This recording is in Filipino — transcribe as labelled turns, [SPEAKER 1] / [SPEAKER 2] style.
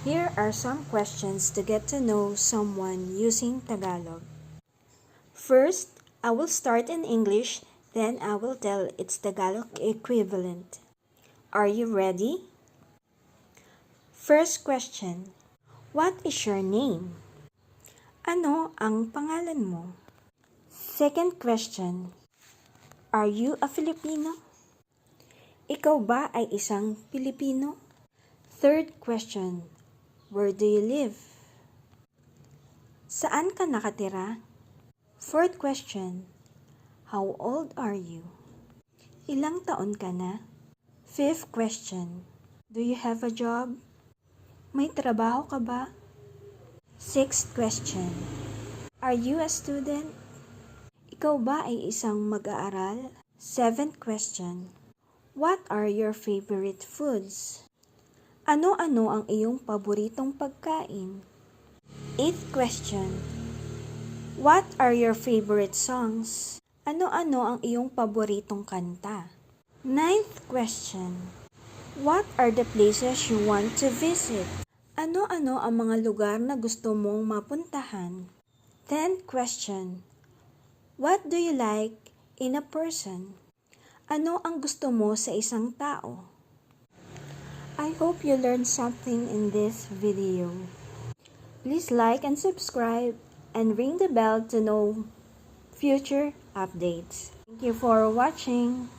[SPEAKER 1] Here are some questions to get to know someone using Tagalog. First, I will start in English, then I will tell its Tagalog equivalent. Are you ready? First question. What is your name? Ano ang pangalan mo? Second question. Are you a Filipino? Ikaw ba ay isang Pilipino? Third question. Where do you live? Saan ka nakatira? Fourth question. How old are you? Ilang taon ka na? Fifth question. Do you have a job? May trabaho ka ba? Sixth question. Are you a student? Ikaw ba ay isang mag-aaral? Seventh question. What are your favorite foods? Ano-ano ang iyong paboritong pagkain? Eighth question. What are your favorite songs? Ano-ano ang iyong paboritong kanta? Ninth question. What are the places you want to visit? Ano-ano ang mga lugar na gusto mong mapuntahan? Tenth question. What do you like in a person? Ano ang gusto mo sa isang tao? I hope you learned something in this video. Please like and subscribe and ring the bell to know future updates. Thank you for watching.